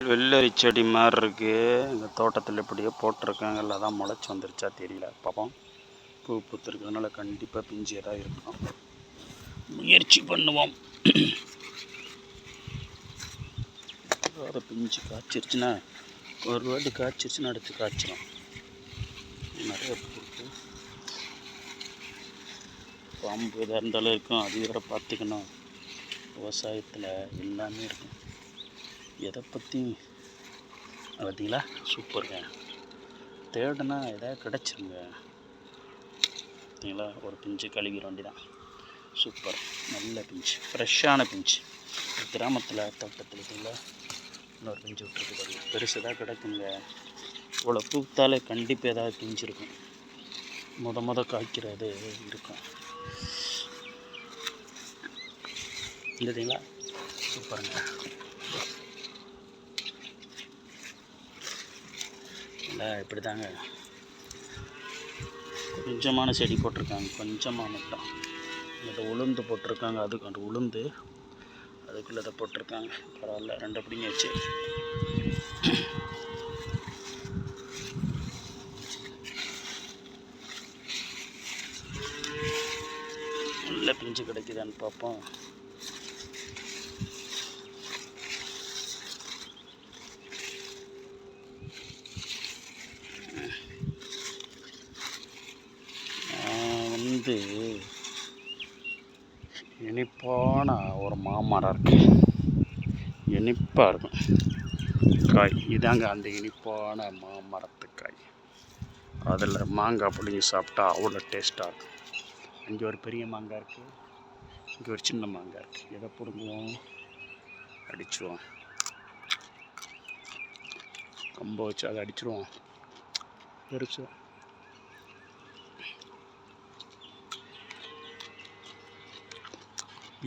வெள்ளரி செடி மாதிரி இருக்குது. எங்கள் தோட்டத்தில் எப்படியோ போட்டிருக்காங்க. இல்லை தான் முளைச்சி வந்துருச்சா தெரியல. பார்ப்போம். பூ பூத்துருக்கிறதுனால கண்டிப்பாக பிஞ்சு ஏதாவது இருக்கும். முயற்சி பண்ணுவோம். அதை பிஞ்சு காய்ச்சிருச்சுன்னா ஒரு வாட்டி காய்ச்சிருச்சுன்னா அடுத்து காய்ச்சிடும். நிறைய பூ இருக்குது. பாம்பு எதாக இருந்தாலும் இருக்கும். அது வேறு பார்த்துக்கணும். விவசாயத்தில் எல்லாமே இருக்கும். எதை பற்றி பார்த்தீங்களா? சூப்பருங்க. தேடுனா எதாவது கிடச்சிருங்க. பார்த்தீங்களா? ஒரு பிஞ்சு கழுவிட வேண்டிதான். சூப்பர். நல்ல பிஞ்சு, ஃப்ரெஷ்ஷான பிஞ்சு. கிராமத்தில் தோட்டத்தில் பார்த்தீங்களா இன்னொரு பிஞ்சு விட்டுருக்கு பாருங்க. பெருசு தான் கிடக்குங்க. இவ்வளோ பூத்தாலே கண்டிப்பாக ஏதாவது பிஞ்சு இருக்கும். முத காய்க்கிறது இருக்கும். இல்லைங்களா? சூப்பருங்க. இல்லை இப்படி தாங்க கொஞ்சமான செடி போட்டிருக்காங்க. கொஞ்சமாக மட்டும் இதை உளுந்து போட்டிருக்காங்க. அதுக்கு அந்த உளுந்து அதுக்குள்ளே இதை போட்டிருக்காங்க. பரவாயில்ல, ரெண்டு பிடிங்க வச்சு. நல்ல பிஞ்சு கிடைக்குதான்னு பார்ப்போம். இனிப்பான ஒரு மாமரம் இருக்குது. இனிப்பாக இருக்கும் காய். இதாங்க அந்த இனிப்பான மாமரத்து காய். அதில் மாங்காய் பிடிங்கி சாப்பிட்டா அவ்வளோ டேஸ்ட்டாக இருக்கும். இங்கே ஒரு பெரிய மாங்காய் இருக்குது, இங்கே ஒரு சின்ன மாங்காய் இருக்குது. எதை பிடுங்குவோம், அடிச்சுவோம். கம்பை வச்சு அதை அடிச்சிடுவோம். பெருசு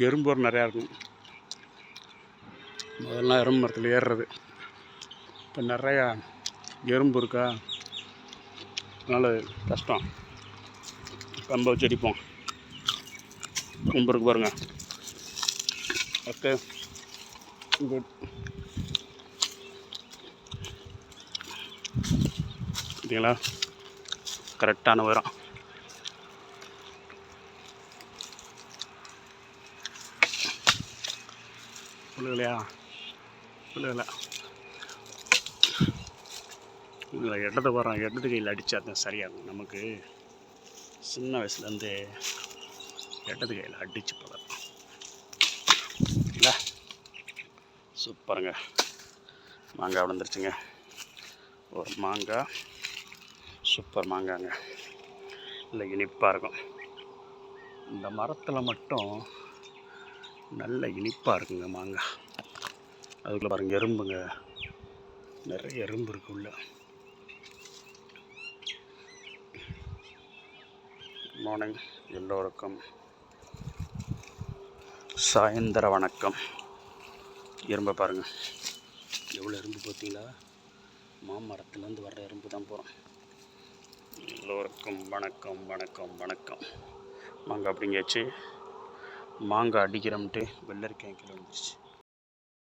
எறும்பு நிறையா இருக்கும். முதல்லாம் எறும்பு மரத்தில் ஏறுறது. இப்போ நிறையா எறும்பு இருக்கா, அதனால் கஷ்டம். கம்பை வச்சு அடிப்போம். கொம்பு இருக்கு பாருங்க. Okay, good. பார்த்தீங்களா? கரெக்டான உயரம். புல்லுகளையா? புல்லுகளை இல்லை, இடத்த போகிறோம். இடத்து கையில் அடித்தா தான் சரியாகும். நமக்கு சின்ன வயசுலேருந்து இடது கையில் அடித்து பழம். இல்லை, சூப்பருங்க. மாங்காய் விழுந்துருச்சுங்க. ஒரு மாங்காய், சூப்பர் மாங்காங்க. இல்லை, இனிப்பாக இருக்கும். இந்த மரத்தில் மட்டும் நல்ல இனிப்பாக இருக்குங்க மாங்காய். அதுக்குள்ளே பாருங்கள் எறும்புங்க, நிறைய எறும்பு இருக்கு உள்ள. மார்னிங் எல்லோருக்கும் சாயந்தர வணக்கம். எறும்பை பாருங்கள், எவ்வளோ எறும்பு பார்த்தீங்களா? மாமரத்துலேருந்து வர்ற எறும்பு தான் போகிறோம். எல்லோருக்கும் வணக்கம் வணக்கம் வணக்கம். மாங்காய் அப்படிங்காச்சு. மாங்காய் அடிக்கிறோம்ட்டு வெள்ளரிக்காய் கீழே வந்துருச்சு.